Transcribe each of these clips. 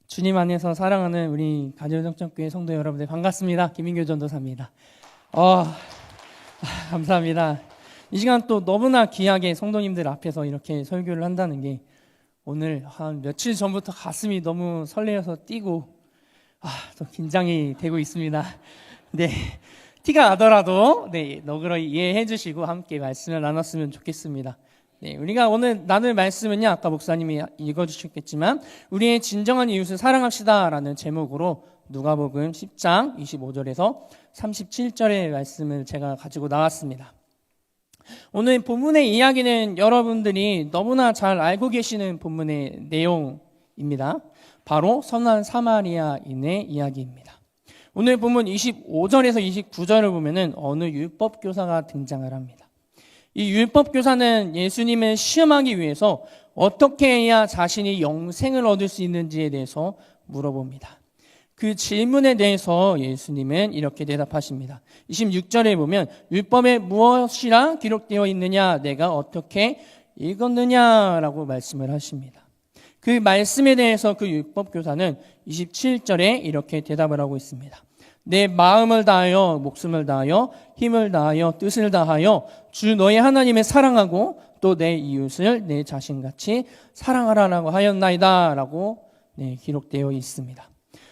주님 안에서 사랑하는 우리 가지원성천교회 성도 여러분들 반갑습니다. 김인교 전도사입니다. 감사합니다. 이 시간 또 너무나 귀하게 성도님들 앞에서 이렇게 설교를 한다는 게 오늘 한 며칠 전부터 가슴이 너무 설레어서 뛰고 또 긴장이 되고 있습니다. 네, 티가 나더라도 너그러이 이해해 주시고 함께 말씀을 나눴으면 좋겠습니다. 네, 우리가 오늘 나눌 말씀은요, 아까 목사님이 읽어주셨겠지만 우리의 진정한 이웃을 사랑합시다 라는 제목으로 누가복음 10장 25절에서 37절의 말씀을 제가 가지고 나왔습니다. 오늘 본문의 이야기는 여러분들이 너무나 잘 알고 계시는 본문의 내용입니다. 바로 선한 사마리아인의 이야기입니다. 오늘 본문 25절에서 29절을 보면은 어느 율법교사가 등장을 합니다. 이 율법교사는 예수님을 시험하기 위해서 어떻게 해야 자신이 영생을 얻을 수 있는지에 대해서 물어봅니다. 그 질문에 대해서 예수님은 이렇게 대답하십니다. 26절에 보면 율법에 무엇이라 기록되어 있느냐, 내가 어떻게 읽었느냐라고 말씀을 하십니다. 그 말씀에 대해서 그 율법교사는 27절에 이렇게 대답을 하고 있습니다. 내 마음을 다하여 목숨을 다하여 힘을 다하여 뜻을 다하여 주 너의 하나님을 사랑하고 또 내 이웃을 내 자신같이 사랑하라라고 하였나이다 라고 기록되어 있습니다.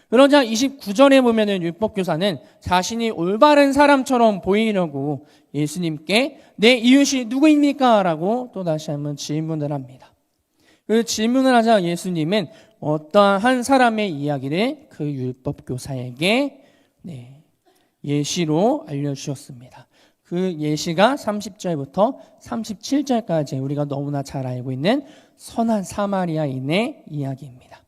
그러자 29절에 보면은 율법교사는 자신이 올바른 사람처럼 보이려고 예수님께 내 이웃이 누구입니까? 라고 또 다시 한번 질문을 합니다. 그 질문을 하자 예수님은 어떠한 한 사람의 이야기를 그 율법교사에게 예시로 알려주셨습니다. 그 예시가 30절부터 37절까지 우리가 너무나 잘 알고 있는 선한 사마리아인의 이야기입니다.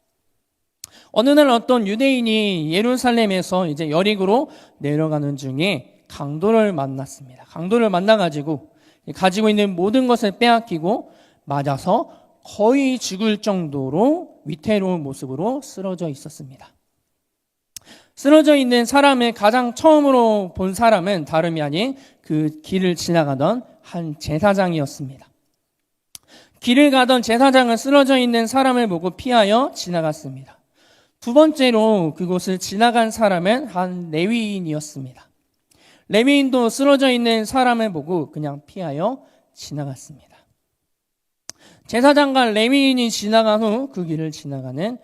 어느 날 어떤 유대인이 예루살렘에서 이제 여리고로 내려가는 중에 강도를 만났습니다. 강도를 만나가지고 가지고 있는 모든 것을 빼앗기고 맞아서 거의 죽을 정도로 위태로운 모습으로 쓰러져 있었습니다. 쓰러져 있는 사람을 가장 처음으로 본 사람은 다름이 아닌 그 길을 지나가던 한 제사장이었습니다. 길을 가던 제사장은 쓰러져 있는 사람을 보고 피하여 지나갔습니다. 두 번째로 그곳을 지나간 사람은 한 레위인이었습니다. 레위인도 쓰러져 있는 사람을 보고 그냥 피하여 지나갔습니다. 제사장과 레위인이 지나간 후 그 길을 지나가는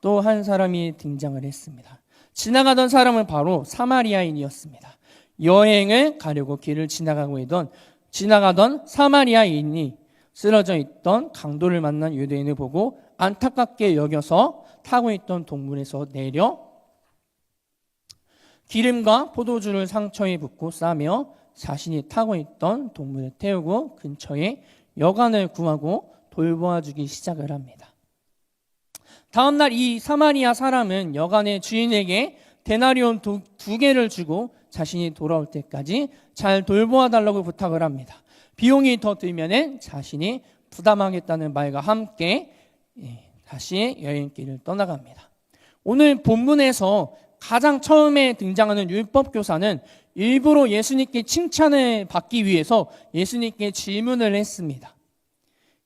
또 한 사람이 등장을 했습니다. 지나가던 사람은 바로 사마리아인이었습니다. 여행을 가려고 길을 지나가던 사마리아인이 쓰러져 있던 강도를 만난 유대인을 보고 안타깝게 여겨서 타고 있던 동물에서 내려 기름과 포도주를 상처에 붓고 싸며 자신이 타고 있던 동물을 태우고 근처에 여관을 구하고 돌보아주기 시작을 합니다. 다음날 이 사마리아 사람은 여관의 주인에게 데나리온 두 개를 주고 자신이 돌아올 때까지 잘 돌보아달라고 부탁을 합니다. 비용이 더 들면은 자신이 부담하겠다는 말과 함께 다시 여행길을 떠나갑니다. 오늘 본문에서 가장 처음에 등장하는 율법교사는 일부러 예수님께 칭찬을 받기 위해서 예수님께 질문을 했습니다.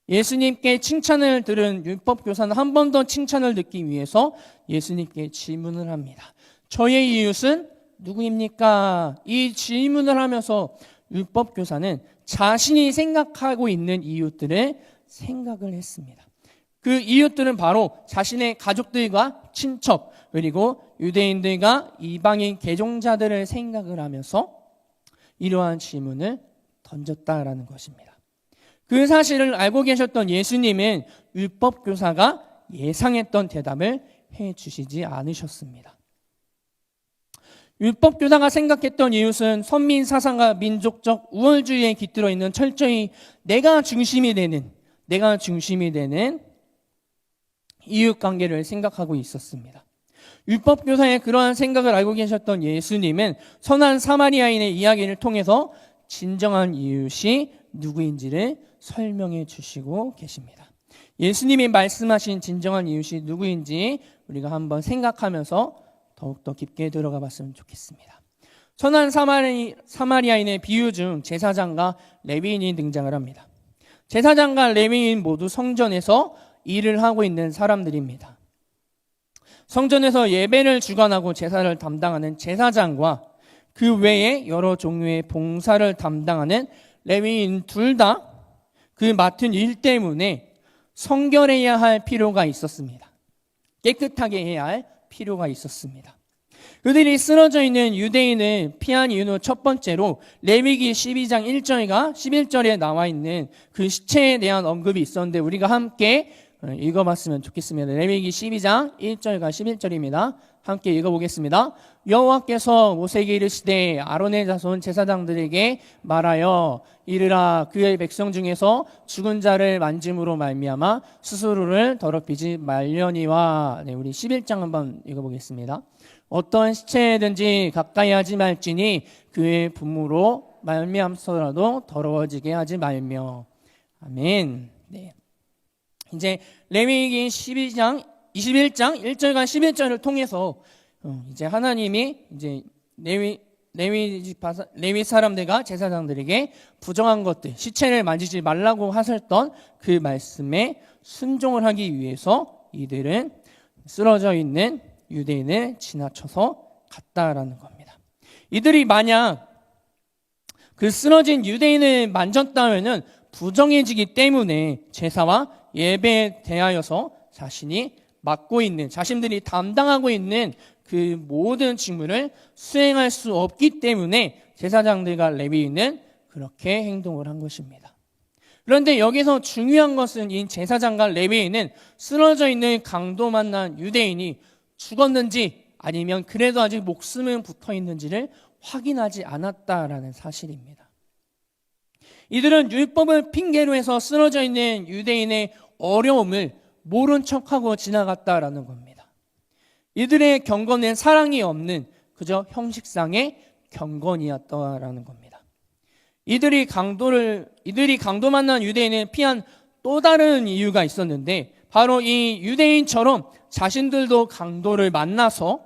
예수님께 칭찬을 들은 율법교사는 한 번 더 칭찬을 듣기 위해서 예수님께 질문을 합니다. 저의 이웃은 누구입니까? 이 질문을 하면서 율법교사는 자신이 생각하고 있는 이웃들을 생각을 했습니다. 그 이웃들은 바로 자신의 가족들과 친척 그리고 유대인들과 이방인 개종자들을 생각을 하면서 이러한 질문을 던졌다라는 것입니다. 그 사실을 알고 계셨던 예수님은 율법교사가 예상했던 대답을 해주시지 않으셨습니다. 율법교사가 생각했던 이웃은 선민 사상과 민족적 우월주의에 깃들어 있는 철저히 내가 중심이 되는 이웃관계를 생각하고 있었습니다. 율법교사의 그러한 생각을 알고 계셨던 예수님은 선한 사마리아인의 이야기를 통해서 진정한 이웃이 누구인지를 설명해 주시고 계십니다. 예수님이 말씀하신 진정한 이웃이 누구인지 우리가 한번 생각하면서 더욱더 깊게 들어가 봤으면 좋겠습니다. 선한 사마리아인의 비유 중 제사장과 레위인이 등장을 합니다. 제사장과 레위인 모두 성전에서 일을 하고 있는 사람들입니다. 성전에서 예배를 주관하고 제사를 담당하는 제사장과 그 외에 여러 종류의 봉사를 담당하는 레위인 둘 다 그 맡은 일 때문에 성결해야 할 필요가 있었습니다. 깨끗하게 해야 할 필요가 있었습니다. 그들이 쓰러져 있는 유대인을 피한 이유는 첫 번째로 레위기 12장 1절과 11절에 나와 있는 그 시체에 대한 언급이 있었는데 우리가 함께 읽어봤으면 좋겠습니다. 레위기 12장 1절과 11절입니다. 함께 읽어보겠습니다. 여호와께서 모세에게 이르시되 아론의 자손 제사장들에게 말하여 이르라 그의 백성 중에서 죽은 자를 만짐으로 말미암아 스스로를 더럽히지 말려니와. 우리 11장 한번 읽어보겠습니다. 어떤 시체든지 가까이 하지 말지니 그의 분무로 말미암서라도 더러워지게 하지 말며. 아멘. 네. 이제 레위기 21장 1절과 11절을 통해서 이제 하나님이 이제 레위 사람들과 제사장들에게 부정한 것들, 시체를 만지지 말라고 하셨던 그 말씀에 순종을 하기 위해서 이들은 쓰러져 있는 유대인을 지나쳐서 갔다라는 겁니다. 이들이 만약 그 쓰러진 유대인을 만졌다면은 부정해지기 때문에 제사와 예배에 대하여서 자신이 맡고 있는, 자신들이 담당하고 있는 그 모든 직무를 수행할 수 없기 때문에 제사장들과 레위인은 그렇게 행동을 한 것입니다. 그런데 여기서 중요한 것은 이 제사장과 레위인은 쓰러져 있는 강도 만난 유대인이 죽었는지 아니면 그래도 아직 목숨은 붙어 있는지를 확인하지 않았다라는 사실입니다. 이들은 율법을 핑계로 해서 쓰러져 있는 유대인의 어려움을 모른 척하고 지나갔다라는 겁니다. 이들의 경건은 사랑이 없는 그저 형식상의 경건이었다라는 겁니다. 이들이 강도 만난 유대인을 피한 또 다른 이유가 있었는데 바로 이 유대인처럼 자신들도 강도를 만나서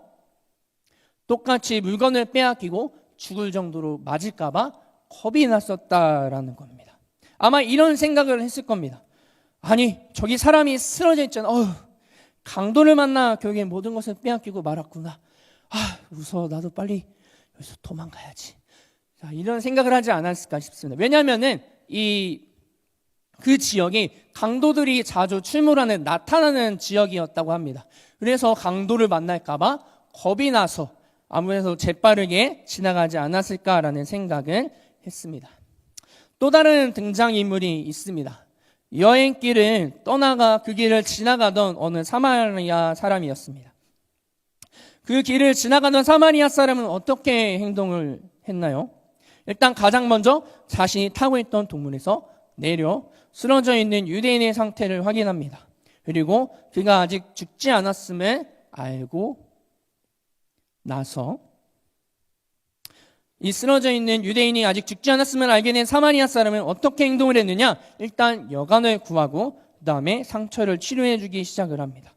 똑같이 물건을 빼앗기고 죽을 정도로 맞을까봐 겁이 났었다라는 겁니다. 아마 이런 생각을 했을 겁니다. 아니 저기 사람이 쓰러져 있잖아. 강도를 만나 결국에 모든 것을 빼앗기고 말았구나. 무서워. 나도 빨리 여기서 도망가야지. 자, 이런 생각을 하지 않았을까 싶습니다. 왜냐하면은 그 지역이 강도들이 자주 출몰하는 나타나는 지역이었다고 합니다. 그래서 강도를 만날까봐 겁이 나서 아무래도 재빠르게 지나가지 않았을까라는 생각을 했습니다. 또 다른 등장인물이 있습니다. 여행길을 떠나가 그 길을 지나가던 어느 사마리아 사람이었습니다. 그 길을 지나가던 사마리아 사람은 어떻게 행동을 했나요? 일단 가장 먼저 자신이 타고 있던 동물에서 내려 쓰러져 있는 유대인의 상태를 확인합니다. 그리고 그가 아직 죽지 않았음을 알고 나서 이 쓰러져 있는 유대인이 아직 죽지 않았음을 알게 된 사마리아 사람은 어떻게 행동을 했느냐? 일단 여관을 구하고 그 다음에 상처를 치료해 주기 시작을 합니다.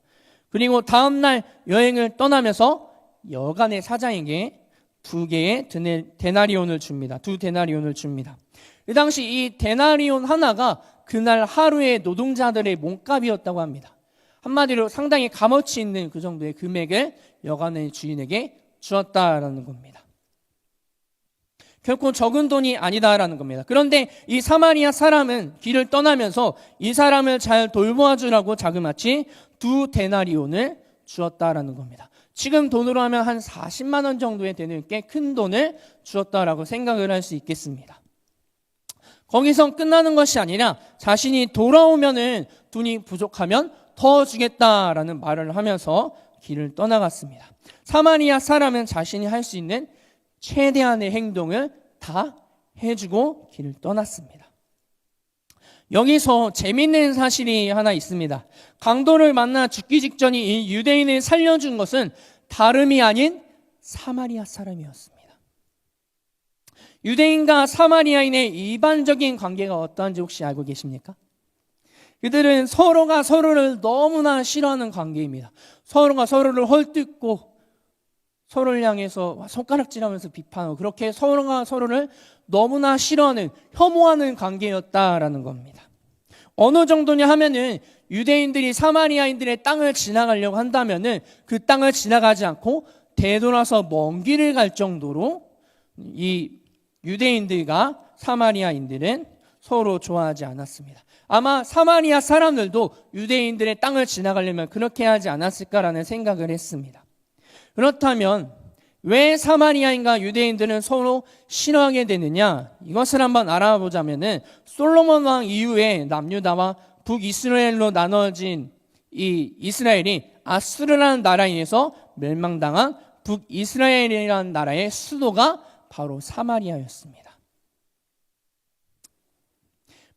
그리고 다음날 여행을 떠나면서 여관의 사장에게 2개의 데나리온을 줍니다. 2데나리온을 줍니다. 그 당시 이 데나리온 하나가 그날 하루의 노동자들의 몸값이었다고 합니다. 한마디로 상당히 값어치 있는 그 정도의 금액을 여관의 주인에게 주었다라는 겁니다. 결코 적은 돈이 아니다라는 겁니다. 그런데 이 사마리아 사람은 길을 떠나면서 이 사람을 잘 돌보아주라고 자그마치 2데나리온을 주었다라는 겁니다. 지금 돈으로 하면 한 40만 원 정도에 되는 꽤 큰 돈을 주었다라고 생각을 할 수 있겠습니다. 거기서 끝나는 것이 아니라 자신이 돌아오면은 돈이 부족하면 더 주겠다라는 말을 하면서 길을 떠나갔습니다. 사마리아 사람은 자신이 할 수 있는 최대한의 행동을 다 해주고 길을 떠났습니다. 여기서 재밌는 사실이 하나 있습니다. 강도를 만나 죽기 직전이 이 유대인을 살려준 것은 다름이 아닌 사마리아 사람이었습니다. 유대인과 사마리아인의 일반적인 관계가 어떠한지 혹시 알고 계십니까? 그들은 서로가 서로를 너무나 싫어하는 관계입니다. 서로가 서로를 헐뜯고 서로를 향해서 손가락질하면서 비판하고 그렇게 서로가 서로를 너무나 싫어하는, 혐오하는 관계였다라는 겁니다. 어느 정도냐 하면은 유대인들이 사마리아인들의 땅을 지나가려고 한다면은 그 땅을 지나가지 않고 되돌아서 먼 길을 갈 정도로 이 유대인들과 사마리아인들은 서로 좋아하지 않았습니다. 아마 사마리아 사람들도 유대인들의 땅을 지나가려면 그렇게 하지 않았을까라는 생각을 했습니다. 그렇다면 왜 사마리아인과 유대인들은 서로 싫어하게 되느냐? 이것을 한번 알아보자면은 솔로몬 왕 이후에 남유다와 북이스라엘로 나눠진 이 이스라엘이 아수르라는 나라에 의해서 멸망당한 북이스라엘이라는 나라의 수도가 바로 사마리아였습니다.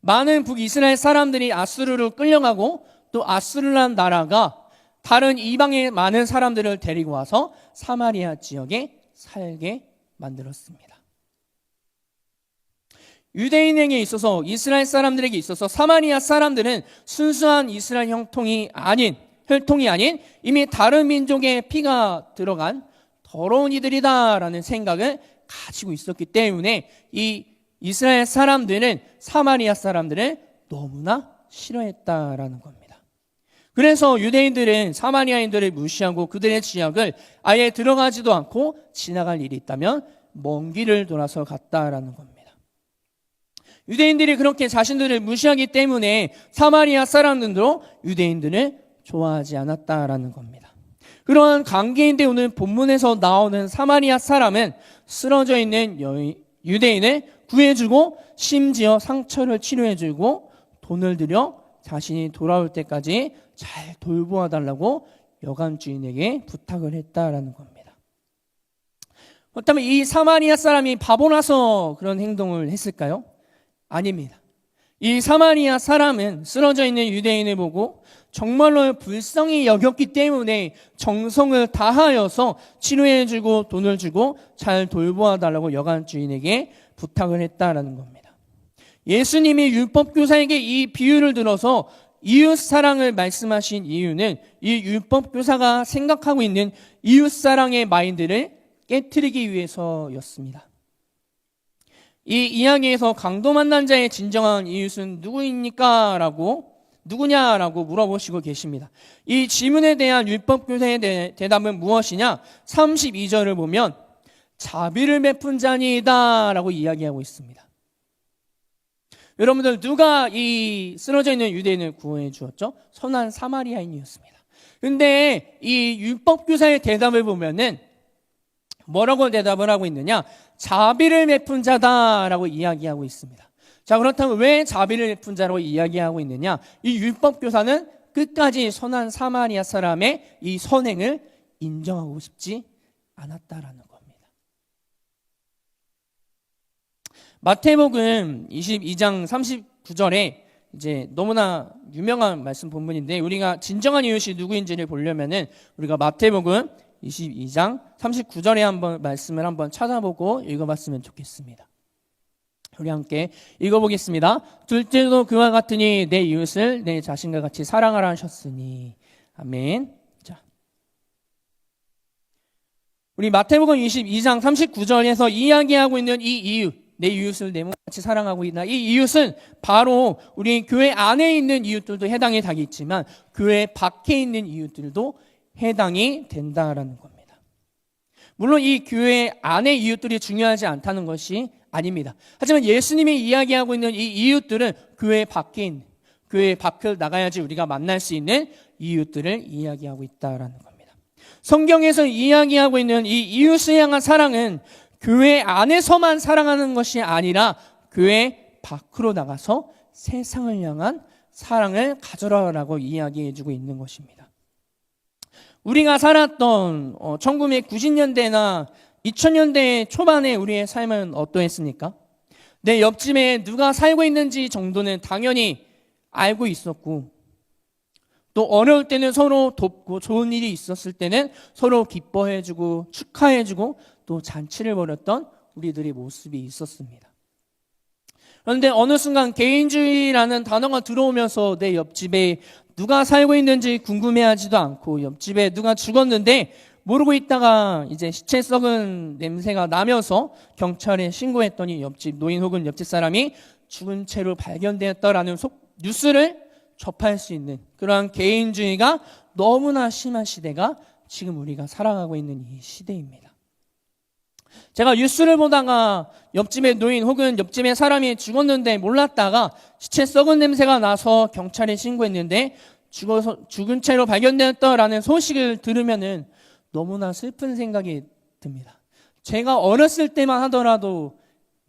많은 북이스라엘 사람들이 아수르로 끌려가고 또 아수르라는 나라가 다른 이방의 많은 사람들을 데리고 와서 사마리아 지역에 살게 만들었습니다. 유대인에게 있어서, 이스라엘 사람들에게 있어서 사마리아 사람들은 순수한 이스라엘 혈통이 아닌 이미 다른 민족의 피가 들어간 더러운 이들이다라는 생각을 가지고 있었기 때문에 이 이스라엘 사람들은 사마리아 사람들을 너무나 싫어했다라는 겁니다. 그래서 유대인들은 사마리아인들을 무시하고 그들의 지역을 아예 들어가지도 않고 지나갈 일이 있다면 먼 길을 돌아서 갔다라는 겁니다. 유대인들이 그렇게 자신들을 무시하기 때문에 사마리아 사람들도 유대인들을 좋아하지 않았다라는 겁니다. 그러한 관계인데 오늘 본문에서 나오는 사마리아 사람은 쓰러져 있는 유대인을 구해주고 심지어 상처를 치료해주고 돈을 들여 자신이 돌아올 때까지 잘 돌보아 달라고 여관 주인에게 부탁을 했다라는 겁니다. 그렇다면 이 사마리아 사람이 바보라서 그런 행동을 했을까요? 아닙니다. 이 사마리아 사람은 쓰러져 있는 유대인을 보고 정말로 불쌍히 여겼기 때문에 정성을 다하여서 치료해주고 돈을 주고 잘 돌보아 달라고 여관 주인에게 부탁을 했다라는 겁니다. 예수님이 율법교사에게 이 비유를 들어서 이웃 사랑을 말씀하신 이유는 이 율법교사가 생각하고 있는 이웃 사랑의 마인드를 깨트리기 위해서였습니다. 이 이야기에서 강도 만난 자의 진정한 이웃은 누구냐라고 물어보시고 계십니다. 이 질문에 대한 율법교사의 대답은 무엇이냐? 32절을 보면 자비를 베푼 자니이다 라고 이야기하고 있습니다. 여러분들, 누가 이 쓰러져 있는 유대인을 구해 주었죠? 선한 사마리아인이었습니다. 근데 이 율법교사의 대답을 보면은 뭐라고 대답을 하고 있느냐? 자비를 베푼 자다라고 이야기하고 있습니다. 자, 그렇다면 왜 자비를 베푼 자라고 이야기하고 있느냐? 이 율법교사는 끝까지 선한 사마리아 사람의 이 선행을 인정하고 싶지 않았다라는 겁니다. 마태복음 22장 39절에 이제 너무나 유명한 말씀 본문인데, 우리가 진정한 이웃이 누구인지를 보려면은 우리가 마태복음 22장 39절에 한번 말씀을 한번 찾아보고 읽어봤으면 좋겠습니다. 우리 함께 읽어보겠습니다. 둘째도 그와 같으니 내 이웃을 내 자신과 같이 사랑하라 하셨으니. 아멘. 자, 우리 마태복음 22장 39절에서 이야기하고 있는 이 이웃, 내 이웃을 내 몸같이 사랑하고 있나, 이 이웃은 바로 우리 교회 안에 있는 이웃들도 해당이 되겠지만 교회 밖에 있는 이웃들도 해당이 된다라는 겁니다. 물론 이 교회 안의 이웃들이 중요하지 않다는 것이 아닙니다. 하지만 예수님이 이야기하고 있는 이 이웃들은 교회 밖에 있는, 교회 밖을 나가야지 우리가 만날 수 있는 이웃들을 이야기하고 있다라는 겁니다. 성경에서 이야기하고 있는 이 이웃을 향한 사랑은 교회 안에서만 사랑하는 것이 아니라 교회 밖으로 나가서 세상을 향한 사랑을 가져라라고 이야기해주고 있는 것입니다. 우리가 살았던 1990년대나 2000년대 초반에 우리의 삶은 어떠했습니까? 내 옆집에 누가 살고 있는지 정도는 당연히 알고 있었고, 또 어려울 때는 서로 돕고, 좋은 일이 있었을 때는 서로 기뻐해주고 축하해주고 또 잔치를 벌였던 우리들의 모습이 있었습니다. 그런데 어느 순간 개인주의라는 단어가 들어오면서 내 옆집에 누가 살고 있는지 궁금해하지도 않고, 옆집에 누가 죽었는데 모르고 있다가 이제 시체 썩은 냄새가 나면서 경찰에 신고했더니 옆집 노인 혹은 옆집 사람이 죽은 채로 발견되었다라는 뉴스를 접할 수 있는 그러한 개인주의가 너무나 심한 시대가 지금 우리가 살아가고 있는 이 시대입니다. 제가 뉴스를 보다가 옆집에 노인 혹은 옆집에 사람이 죽었는데 몰랐다가 시체 썩은 냄새가 나서 경찰에 신고했는데 죽은 채로 발견되었다라는 소식을 들으면은 너무나 슬픈 생각이 듭니다. 제가 어렸을 때만 하더라도,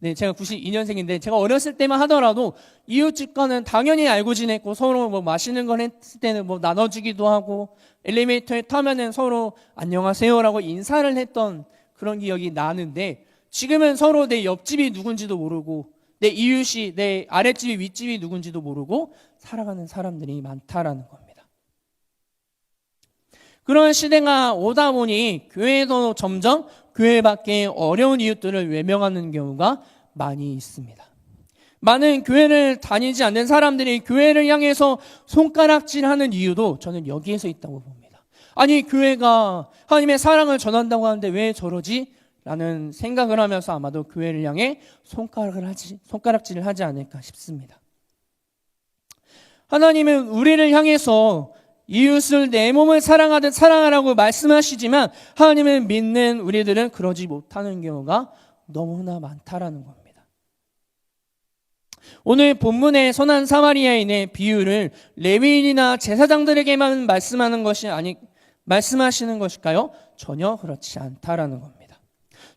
제가 92년생인데 제가 어렸을 때만 하더라도 이웃집과는 당연히 알고 지냈고 서로 뭐 맛있는 걸 했을 때는 뭐 나눠주기도 하고 엘리베이터에 타면은 서로 안녕하세요라고 인사를 했던 그런 기억이 나는데, 지금은 서로 내 옆집이 누군지도 모르고 내 이웃이 내 아랫집이 윗집이 누군지도 모르고 살아가는 사람들이 많다라는 겁니다. 그런 시대가 오다 보니 교회도 점점 교회 밖에 어려운 이웃들을 외면하는 경우가 많이 있습니다. 많은 교회를 다니지 않는 사람들이 교회를 향해서 손가락질하는 이유도 저는 여기에서 있다고 봅니다. 아니, 교회가 하나님의 사랑을 전한다고 하는데 왜 저러지? 라는 생각을 하면서 아마도 교회를 향해 손가락질을 하지 않을까 싶습니다. 하나님은 우리를 향해서 이웃을 내 몸을 사랑하듯 사랑하라고 말씀하시지만 하나님을 믿는 우리들은 그러지 못하는 경우가 너무나 많다라는 겁니다. 오늘 본문의 선한 사마리아인의 비유를 레위인이나 제사장들에게만 말씀하시는 것일까요? 전혀 그렇지 않다라는 겁니다.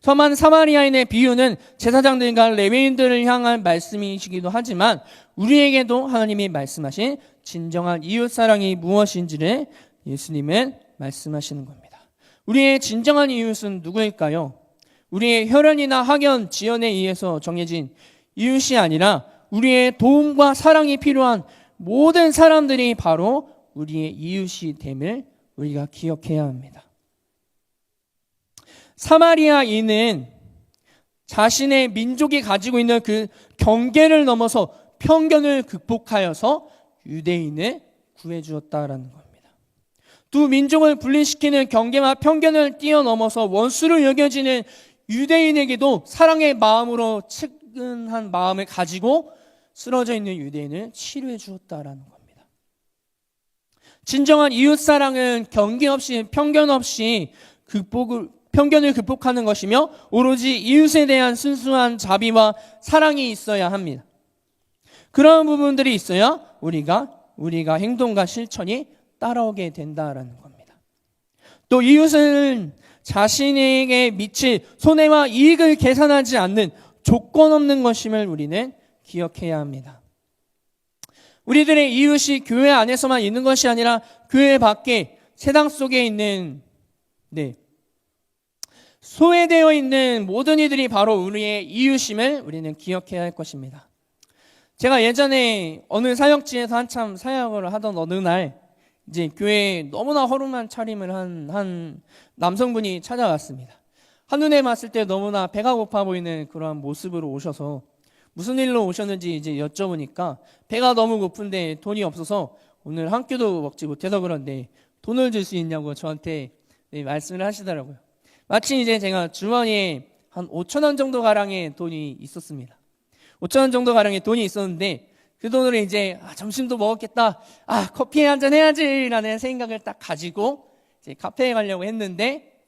선한 사마리아인의 비유는 제사장들과 레위인들을 향한 말씀이시기도 하지만 우리에게도 하나님이 말씀하신 진정한 이웃사랑이 무엇인지를 예수님은 말씀하시는 겁니다. 우리의 진정한 이웃은 누구일까요? 우리의 혈연이나 학연, 지연에 의해서 정해진 이웃이 아니라 우리의 도움과 사랑이 필요한 모든 사람들이 바로 우리의 이웃이 됨을 우리가 기억해야 합니다. 사마리아인은 자신의 민족이 가지고 있는 그 경계를 넘어서 편견을 극복하여서 유대인을 구해주었다라는 겁니다. 두 민족을 분리시키는 경계와 편견을 뛰어넘어서 원수로 여겨지는 유대인에게도 사랑의 마음으로 측은한 마음을 가지고 쓰러져 있는 유대인을 치료해 주었다라는 겁니다. 진정한 이웃사랑은 경계 없이 편견 없이 편견을 극복하는 것이며 오로지 이웃에 대한 순수한 자비와 사랑이 있어야 합니다. 그런 부분들이 있어야 우리가 행동과 실천이 따라오게 된다라는 겁니다. 또 이웃은 자신에게 미칠 손해와 이익을 계산하지 않는 조건 없는 것임을 우리는 기억해야 합니다. 우리들의 이웃이 교회 안에서만 있는 것이 아니라 교회 밖에 세상 속에 있는 소외되어 있는 모든 이들이 바로 우리의 이웃임을 우리는 기억해야 할 것입니다. 제가 예전에 어느 사역지에서 한참 사역을 하던 어느 날 이제 교회에 너무나 허름한 차림을 한 남성분이 찾아왔습니다. 한눈에 봤을 때 너무나 배가 고파 보이는 그런 모습으로 오셔서 무슨 일로 오셨는지 이제 여쭤보니까 배가 너무 고픈데 돈이 없어서 오늘 한 끼도 먹지 못해서 그런데 돈을 줄 수 있냐고 저한테 말씀을 하시더라고요. 마침 이제 제가 주머니에 한 5,000원 정도 가량의 돈이 있었습니다. 5,000원 정도 가량의 돈이 있었는데 그 돈으로 이제 점심도 먹었겠다. 커피 한잔 해야지 라는 생각을 딱 가지고 이제 카페에 가려고 했는데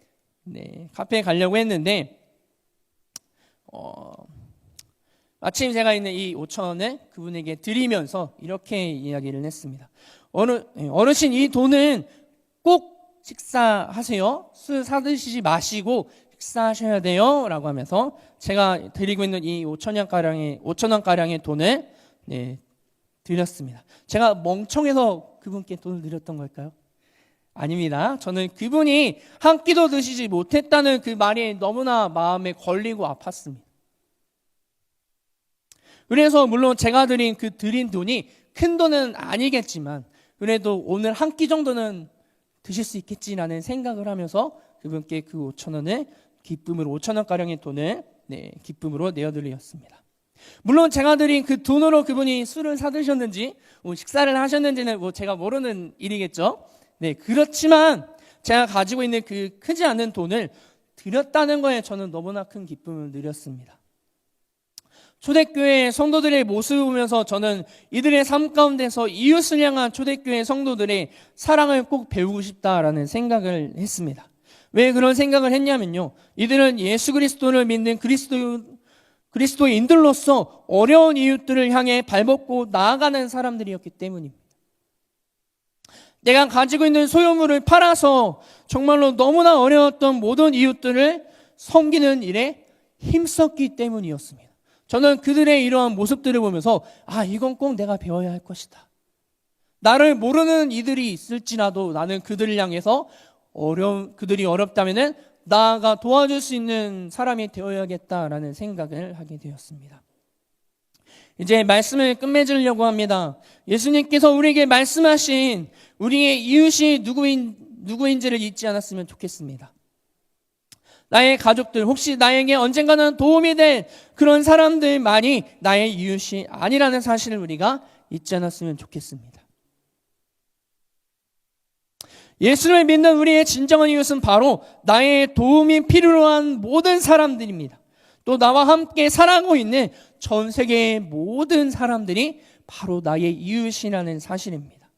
마침 제가 있는 이 5,000원을 그분에게 드리면서 이렇게 이야기를 했습니다. 어르신, 이 돈은 꼭 식사하세요. 술 사드시지 마시고 식사하셔야 돼요 라고 하면서 제가 드리고 있는 이 5,000원가량의 돈을 드렸습니다. 제가 멍청해서 그분께 돈을 드렸던 걸까요? 아닙니다. 저는 그분이 한 끼도 드시지 못했다는 그 말이 너무나 마음에 걸리고 아팠습니다. 그래서 물론 제가 드린 돈이 큰 돈은 아니겠지만 그래도 오늘 한 끼 정도는 드실 수 있겠지라는 생각을 하면서 그분께 그 5,000원을 기쁨으로 5,000원가량의 돈을 기쁨으로 내어드렸습니다. 물론 제가 드린 그 돈으로 그분이 술을 사드셨는지 식사를 하셨는지는 제가 모르는 일이겠죠. 그렇지만 제가 가지고 있는 그 크지 않은 돈을 드렸다는 거에 저는 너무나 큰 기쁨을 누렸습니다. 초대교회 성도들의 모습을 보면서 저는 이들의 삶 가운데서 이웃을 향한 초대교회 성도들의 사랑을 꼭 배우고 싶다라는 생각을 했습니다. 왜 그런 생각을 했냐면요, 이들은 예수 그리스도를 믿는 그리스도인들로서 어려운 이웃들을 향해 발벗고 나아가는 사람들이었기 때문입니다. 내가 가지고 있는 소유물을 팔아서 정말로 너무나 어려웠던 모든 이웃들을 섬기는 일에 힘썼기 때문이었습니다. 저는 그들의 이러한 모습들을 보면서 이건 꼭 내가 배워야 할 것이다. 나를 모르는 이들이 있을지라도 나는 그들을 향해서 그들이 어렵다면은 나아가 도와줄 수 있는 사람이 되어야겠다라는 생각을 하게 되었습니다. 이제 말씀을 끝맺으려고 합니다. 예수님께서 우리에게 말씀하신 우리의 이웃이 누구인지를 잊지 않았으면 좋겠습니다. 나의 가족들, 혹시 나에게 언젠가는 도움이 될 그런 사람들만이 나의 이웃이 아니라는 사실을 우리가 잊지 않았으면 좋겠습니다. 예수를 믿는 우리의 진정한 이웃은 바로 나의 도움이 필요로 한 모든 사람들입니다. 또 나와 함께 살아가고 있는 전 세계의 모든 사람들이 바로 나의 이웃이라는 사실입니다.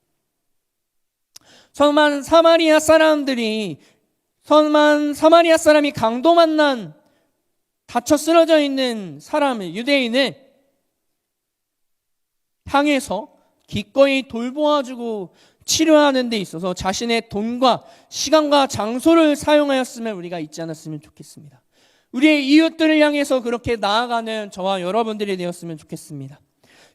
선한 사마리아 사람이 강도 만난 다쳐 쓰러져 있는 유대인을 향해서 기꺼이 돌보아주고 치료하는 데 있어서 자신의 돈과 시간과 장소를 사용하였음을 우리가 잊지 않았으면 좋겠습니다. 우리의 이웃들을 향해서 그렇게 나아가는 저와 여러분들이 되었으면 좋겠습니다.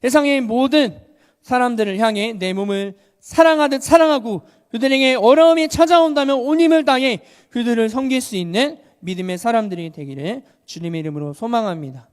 세상의 모든 사람들을 향해 내 몸을 사랑하듯 사랑하고 그들에게 어려움이 찾아온다면 온 힘을 다해 그들을 섬길 수 있는 믿음의 사람들이 되기를 주님의 이름으로 소망합니다.